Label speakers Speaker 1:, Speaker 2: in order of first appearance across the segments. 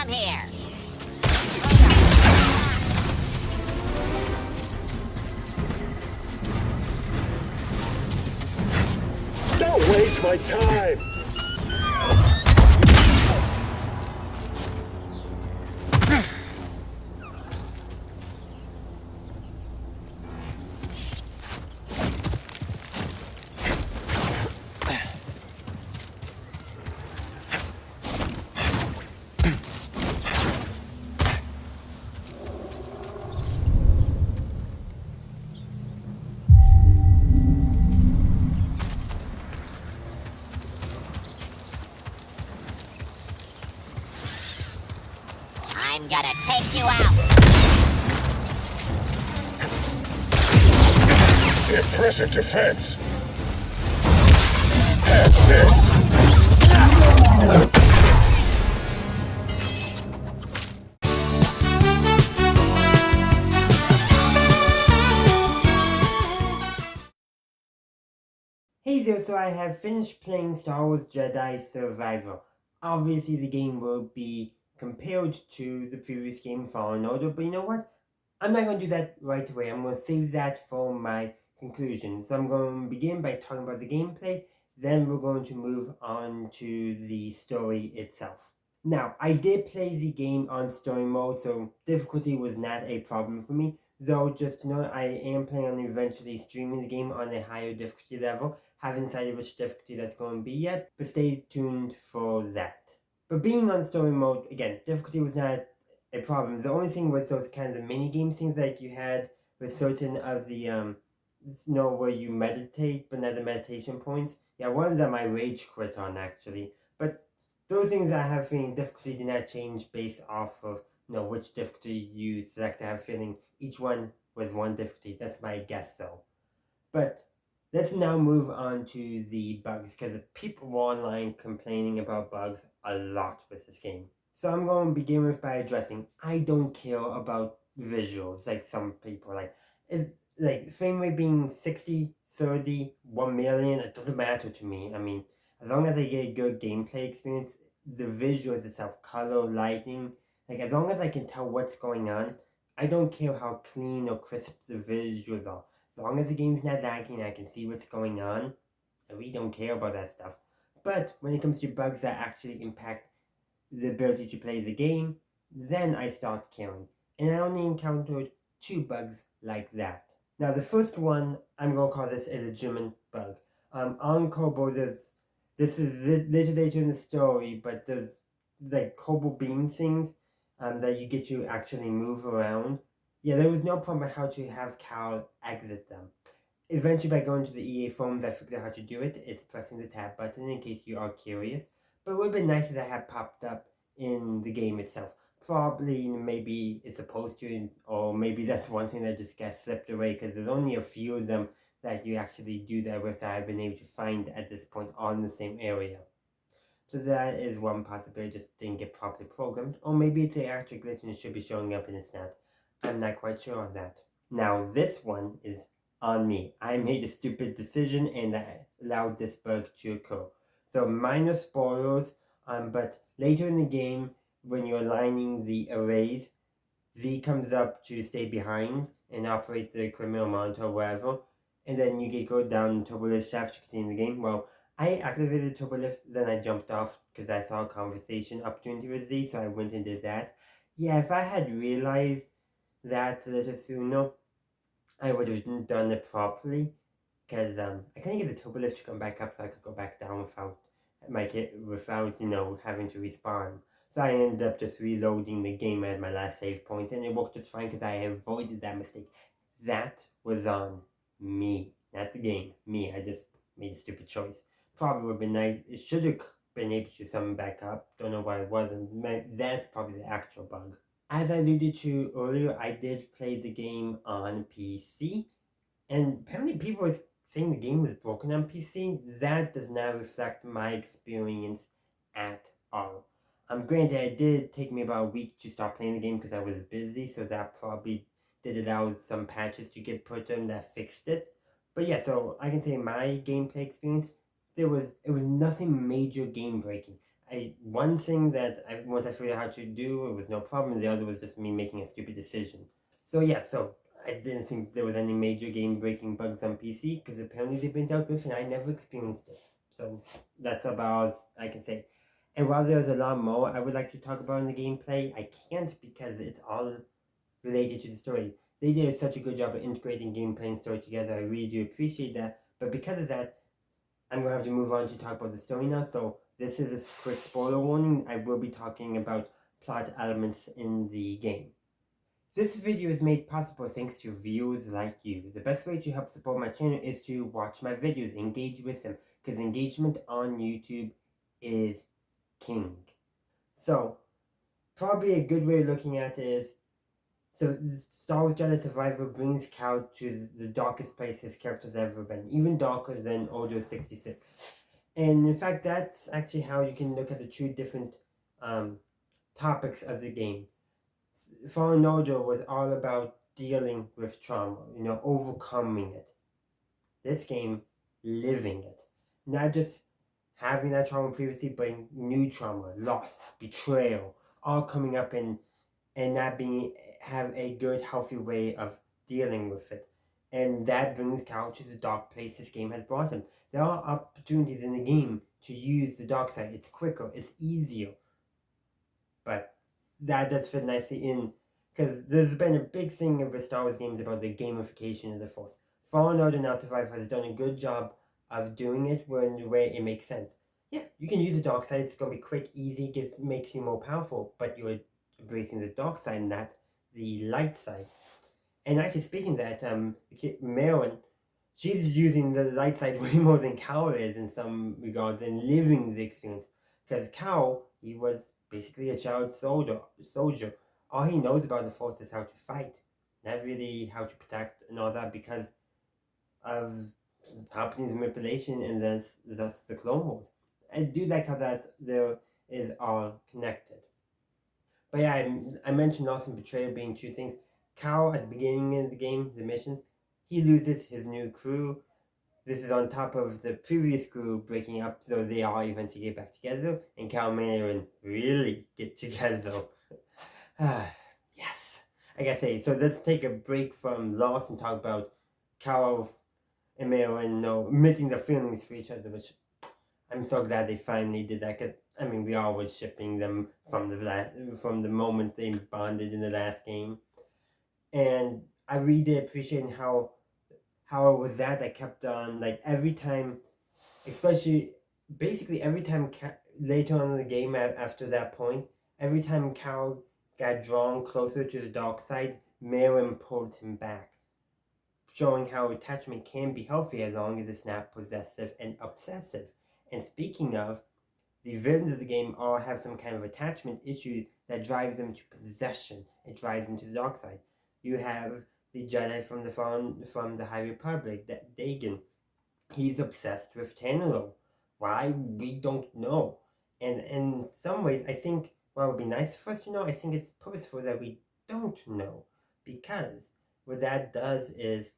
Speaker 1: Come here.
Speaker 2: Don't waste my time!
Speaker 1: I'm gonna take you out.
Speaker 2: Impressive defense! That's this!
Speaker 3: Hey there, so I have finished playing Star Wars Jedi Survivor. Obviously the game will be compared to the previous game Fallen Order, but you know what? I'm not going to do that right away. I'm going to save that for my conclusion. So I'm going to begin by talking about the gameplay, then we're going to move on to the story itself. Now, I did play the game on story mode, so difficulty was not a problem for me. Though, just know I am planning on eventually streaming the game on a higher difficulty level. Haven't decided which difficulty that's going to be yet, but stay tuned for that. But being on story mode, again, difficulty was not a problem. The only thing was those kinds of mini-game things like you had with certain of the, where you meditate, but not the meditation points. Yeah, one of them I rage quit on, actually. But those things I have feeling difficulty did not change based off of which difficulty you select. I have feeling each one was one difficulty. That's my guess though. But let's now move on to the bugs, because people were online complaining about bugs a lot with this game. So I'm going to begin with by addressing I don't care about visuals like some people like frame rate being 60, 30, 1 million, it doesn't matter to me. I mean, as long as I get a good gameplay experience, the visuals itself, color, lighting, like as long as I can tell what's going on, I don't care how clean or crisp the visuals are. As long as the game's not lagging, I can see what's going on. I really don't care about that stuff. But when it comes to bugs that actually impact the ability to play the game, then I start caring. And I only encountered 2 bugs like that. Now the first one, I'm going to call this a legitimate bug. On Kobo, this is later in the story, but there's like Kobo beam things that you get to actually move around. Yeah, there was no problem how to have Cal exit them. Eventually, by going to the EA forums, I figured out how to do it. It's pressing the tab button in case you are curious. But it would have been nice if that had popped up in the game itself. Probably, maybe it's supposed to, or maybe that's one thing that just gets slipped away, because there's only a few of them that you actually do that with that I've been able to find at this point on the same area. So that is one possibility, just didn't get properly programmed. Or maybe it's an actual glitch and it should be showing up and it's not. I'm not quite sure on that. Now this one is on me. I made a stupid decision and I allowed this bug to occur. So minor spoilers, but later in the game, when you're aligning the arrays, Z comes up to stay behind and operate the equipment or monitor or whatever, and then you get go down turbo lift shaft to continue the game. Well, I activated turbo lift, then I jumped off because I saw a conversation opportunity with Z, so I went and did that. Yeah, if I had realized that a little sooner, I would have done it properly, because I couldn't get the turbo lift to come back up so I could go back down without having to respawn. So I ended up just reloading the game at my last save point, and it worked just fine because I avoided that mistake. That was on me, not the game. Me, I just made a stupid choice. Probably would have been nice. It should have been able to summon back up. Don't know why it wasn't. That's probably the actual bug. As I alluded to earlier, I did play the game on PC, and apparently people were saying the game was broken on PC. That does not reflect my experience at all. Granted, it did take me about a week to start playing the game because I was busy, so that probably did allow some patches to get put in that fixed it. But yeah, so I can say my gameplay experience, it was nothing major game breaking. One thing that once I figured out how to do, it was no problem. The other was just me making a stupid decision. So yeah, so I didn't think there was any major game-breaking bugs on PC because apparently they've been dealt with and I never experienced it. So that's about all I can say. And while there's a lot more I would like to talk about in the gameplay, I can't because it's all related to the story. They did such a good job of integrating gameplay and story together. I really do appreciate that. But because of that, I'm going to have to move on to talk about the story now. So this is a quick spoiler warning. I will be talking about plot elements in the game. This video is made possible thanks to viewers like you. The best way to help support my channel is to watch my videos, engage with them, because engagement on YouTube is king. So, probably a good way of looking at it is, so Star Wars Jedi Survivor brings Cal to the darkest place his character's ever been, even darker than Order 66. And in fact, that's actually how you can look at the two different topics of the game. Fallen Order was all about dealing with trauma, overcoming it. This game, living it. Not just having that trauma previously, but new trauma, loss, betrayal, all coming up and not have a good, healthy way of dealing with it. And that brings Cal to the dark place this game has brought him. There are opportunities in the game to use the dark side. It's quicker, it's easier. But that does fit nicely in, because there's been a big thing with Star Wars games about the gamification of the Force. Fallen Order Now Survivor has done a good job of doing it in a way it makes sense. Yeah, you can use the dark side, it's going to be quick, easy, makes you more powerful, but you're embracing the dark side, not the light side. And actually speaking of that, Marilyn, she's using the light side way more than Cal is in some regards and living the experience. Because Cal, he was basically a child soldier. All he knows about the Force is how to fight, not really how to protect and all that, because of Palpatine's manipulation and thus the Clone Wars. I do like how there is all connected. But yeah, I mentioned loss and betrayal being two things. Cal, at the beginning of the game, the missions, he loses his new crew. This is on top of the previous crew breaking up, so they all eventually get back together, and Cal and Marin really get together. Yes, I gotta say. So let's take a break from loss and talk about Cal and Marin admitting their feelings for each other, which I'm so glad they finally did that. Cause we all were shipping them from the moment they bonded in the last game, and I really did appreciate how it was that I kept on, like, every time, especially basically every time later on in the game after that point, every time Cal got drawn closer to the dark side, Marin pulled him back, showing how attachment can be healthy as long as it's not possessive and obsessive. And speaking of, the villains of the game all have some kind of attachment issue that drives them to possession. It drives them to the dark side. You have the Jedi from the High Republic, that Dagon. He's obsessed with Tanalo. Why? We don't know. And in some ways, I think what would be nice for us to know, I think it's purposeful that we don't know. Because what that does is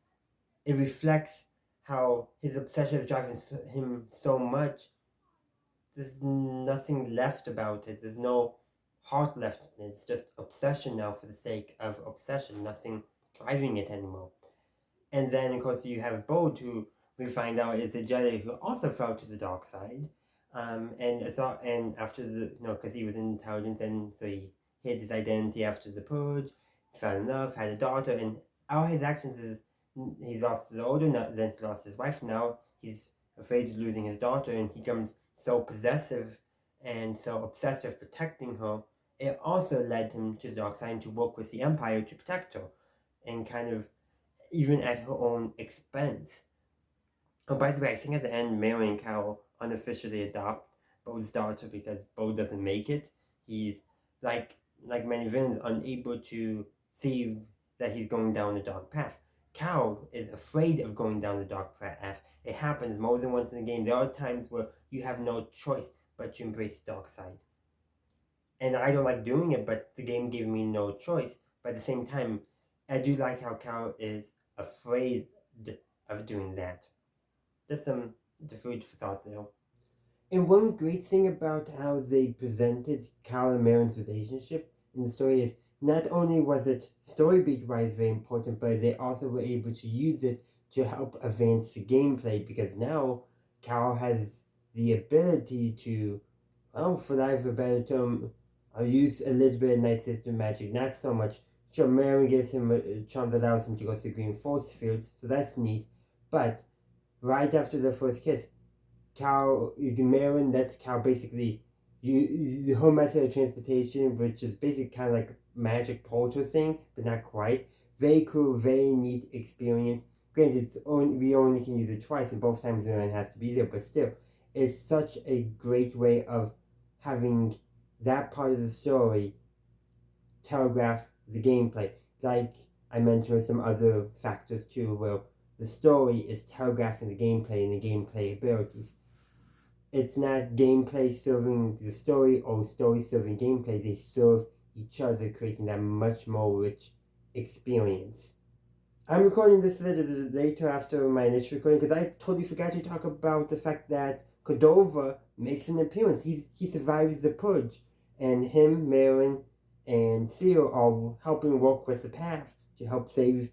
Speaker 3: it reflects how his obsession is driving him so much. There's nothing left about it. There's no heart left in it. It's just obsession now for the sake of obsession. Nothing driving it anymore. And then, of course, you have Bode, who we find out is a Jedi who also fell to the dark side. And after because he was in intelligence, and so he hid his identity after the purge, fell in love, had a daughter, and all his actions is he's lost his order, then he lost his wife. Now he's afraid of losing his daughter, and he becomes so possessive and so obsessed with protecting her. It also led him to the dark side to work with the Empire to protect her, and kind of even at her own expense. Oh, by the way, I think at the end, Mary and Cal unofficially adopt Bo's daughter because Bo doesn't make it. He's, like many villains, unable to see that he's going down the dark path. Cal is afraid of going down the dark path. It happens more than once in the game. There are times where you have no choice but to embrace the dark side. And I don't like doing it, but the game gave me no choice. But at the same time, I do like how Cal is afraid of doing that. Just some food for thought there. And one great thing about how they presented Cal and Marin's relationship in the story is not only was it story beat wise very important, but they also were able to use it to help advance the gameplay because now Cal has the ability to, well, for lack of a better term, use a little bit of Night System magic, not so much. Sure, Marin gives him a charm that allows him to go to green force fields, so that's neat. But right after the first kiss, Cal, you can Marin, that's Cal basically, the whole method of transportation, which is basically kind of like a magic portal thing, but not quite. Very cool, very neat experience. Granted, we only can use it twice, and both times Marin has to be there, but still, it's such a great way of having that part of the story telegraph the gameplay. Like I mentioned with some other factors too, where the story is telegraphing the gameplay and the gameplay abilities. It's not gameplay serving the story or story serving gameplay. They serve each other, creating that much more rich experience. I'm recording this a little later after my initial recording because I totally forgot to talk about the fact that Cordova makes an appearance. He survives the purge, and him, Marin, and Theo are helping work with the path to help save,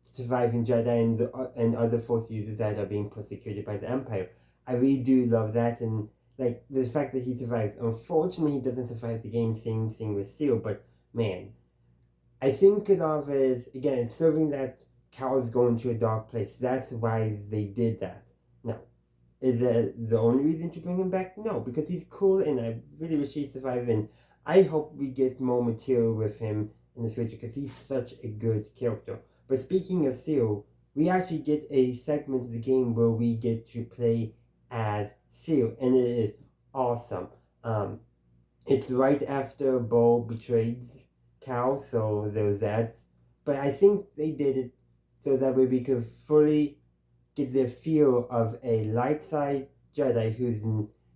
Speaker 3: surviving Jedi and other Force users that are being persecuted by the Empire. I really do love that, and like the fact that he survives. Unfortunately, he doesn't survive the game. Same thing with Seal, but man, I think a lot of it is, again, it's serving that Cal is going to a dark place. That's why they did that. Now, is that the only reason to bring him back? No, because he's cool and I really wish he survived. And I hope we get more material with him in the future because he's such a good character. But speaking of Seal, we actually get a segment of the game where we get to play as Seal, and it is awesome. It's right after Bo betrays Cal, so there's that. But I think they did it so that way we could fully get the feel of a light side Jedi who's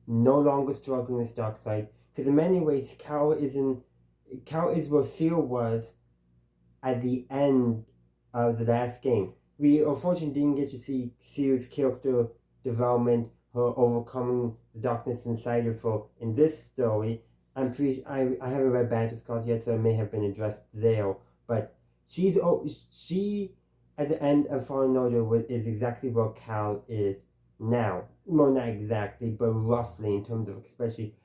Speaker 3: no longer struggling with dark side. Because in many ways, Cal is where Seal was at the end of the last game. We unfortunately didn't get to see Seal's character development, her overcoming the darkness inside of her in this story. I haven't read Banter Scars yet, so it may have been addressed there. But she at the end of Fallen Order is exactly where Cal is now. Well, not exactly, but roughly in terms of especially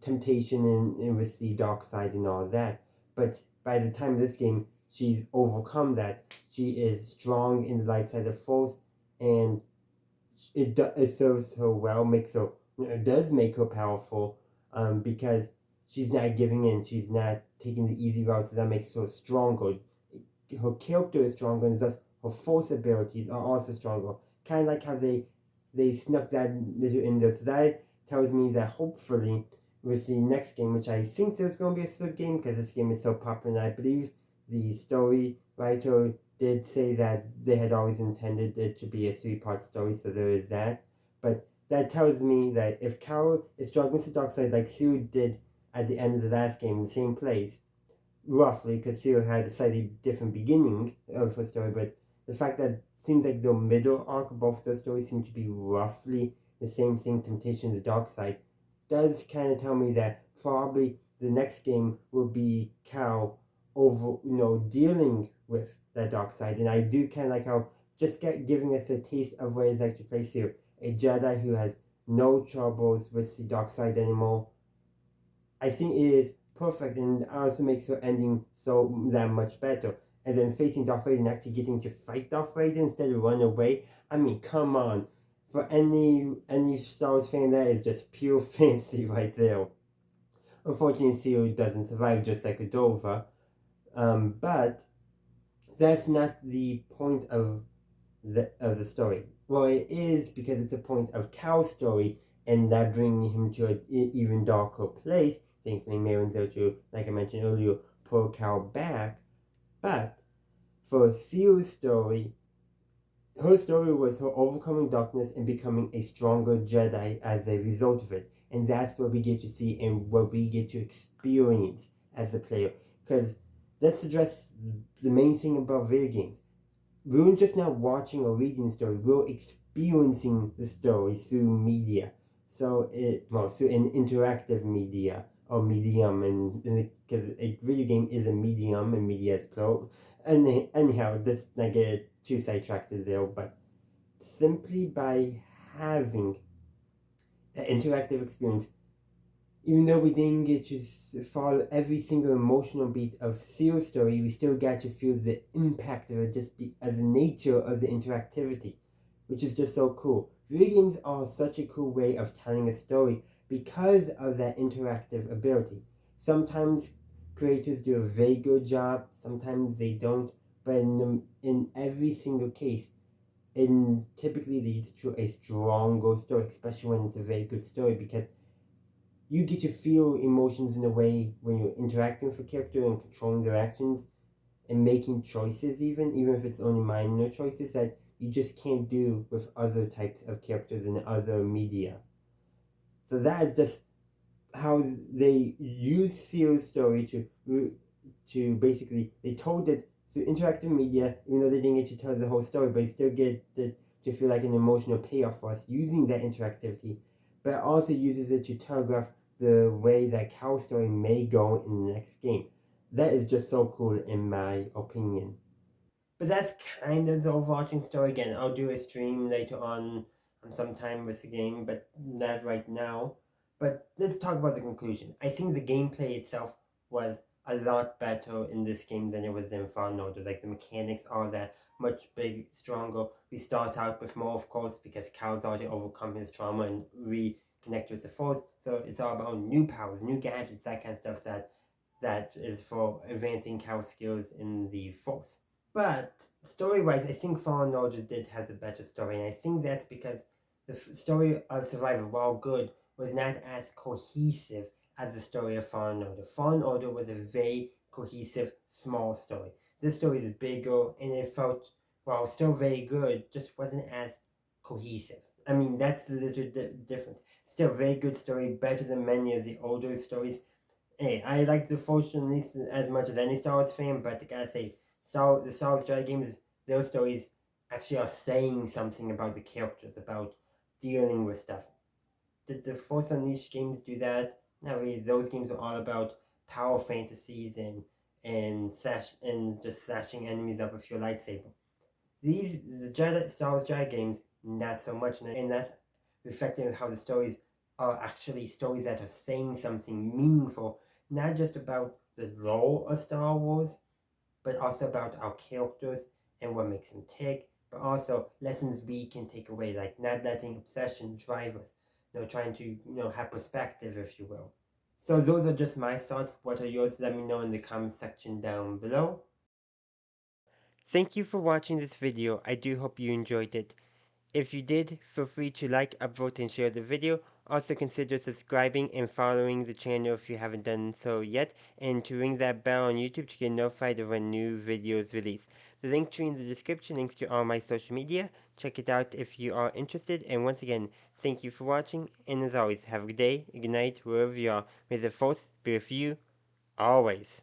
Speaker 3: temptation and with the dark side and all that. But by the time of this game, she's overcome that. She is strong in the light side of the Force, and it serves her well, does make her powerful, because she's not giving in, she's not taking the easy route, so that makes her stronger. Her character is stronger, and thus her Force abilities are also stronger. Kind of like how they snuck that little in there, so that tells me that hopefully with the next game, which I think there's going to be a third game because this game is so popular, and I believe the story writer did say that they had always intended it to be a 3-part story, so there is that. But that tells me that if Cal is struggling with the dark side like Sue did at the end of the last game in the same place, roughly, because Sue had a slightly different beginning of her story, but the fact that it seems like the middle arc of both those stories seem to be roughly the same thing, temptation to the dark side, does kind of tell me that probably the next game will be Cal dealing with that dark side. And I do kind of like how giving us a taste of what it's like to play Seal, a Jedi who has no troubles with the dark side anymore. I think it is perfect, and it also makes her ending so that much better. And then facing Darth Vader and actually getting to fight Darth Vader instead of run away. I mean, come on. For any Star Wars fan, that is just pure fantasy right there. Unfortunately, Theo doesn't survive, just like Adova. But that's not the point of the story. Well, it is because it's a point of Cal's story, and that bringing him to an even darker place. Thankfully, Marin's there to, like I mentioned earlier, pull Cal back. But for Theo's story, her story was her overcoming darkness and becoming a stronger Jedi as a result of it. And that's what we get to see and what we get to experience as a player. Because let's address the main thing about video games. we're just not watching or reading the story, we're experiencing the story through media. So through an interactive media or medium, and because a video game is a medium and media is plural. And anyhow, this I get too sidetracked there, but simply by having an interactive experience, even though we didn't get to follow every single emotional beat of Seal's story, we still got to feel the impact of it just as the nature of the interactivity, which is just so cool. Video games are such a cool way of telling a story because of that interactive ability. Sometimes creators do a very good job, sometimes they don't, but in every single case, it typically leads to a stronger story, especially when it's a very good story, because you get to feel emotions in a way when you're interacting with a character and controlling their actions and making choices, even if it's only minor choices that you just can't do with other types of characters in other media. So that is just how they use Seal's story to basically, they told it through interactive media, even though they didn't get to tell the whole story, but they still get it to feel like an emotional payoff for us using that interactivity, but it also uses it to telegraph the way that Cal's story may go in the next game. That is just so cool in my opinion. But that's kind of the overarching story. Again, I'll do a stream later on sometime with the game, but not right now. But let's talk about the conclusion. I think the gameplay itself was a lot better in this game than it was in Fallen Order. Like, the mechanics are that much big, stronger. We start out with more, of course, because Cal's already overcome his trauma and reconnect with the Force. So it's all about new powers, new gadgets, that kind of stuff that is for advancing Cal's skills in the Force. But story-wise, I think Fallen Order did have the better story, and I think that's because the story of Survivor, while good, was not as cohesive as the story of Fallen Order. Fallen Order was a very cohesive, small story. This story is bigger, and it felt, while still very good, just wasn't as cohesive. I mean, that's the little difference. Still, very good story, better than many of the older stories. Hey, I like the Force Unleashed as much as any Star Wars fan, but I gotta say, the Star Wars Jedi games, those stories actually are saying something about the characters, about dealing with stuff. Did the Force Unleashed games do that? Not really. Those games are all about power fantasies and just slashing enemies up with your lightsaber. The Star Wars Jedi games, not so much, and that's reflecting how the stories are actually stories that are saying something meaningful, not just about the lore of Star Wars, but also about our characters and what makes them tick, but also lessons we can take away, like not letting obsession drive us, trying to, have perspective, if you will. So those are just my thoughts. What are yours? Let me know in the comment section down below. Thank you for watching this video. I do hope you enjoyed it. If you did, feel free to like, upvote, and share the video. Also consider subscribing and following the channel if you haven't done so yet, and to ring that bell on YouTube to get notified of when new videos release. The link tree in the description links to all my social media. Check it out if you are interested, and once again, thank you for watching, and as always, have a good day, good night, wherever you are. May the Force be with you, always.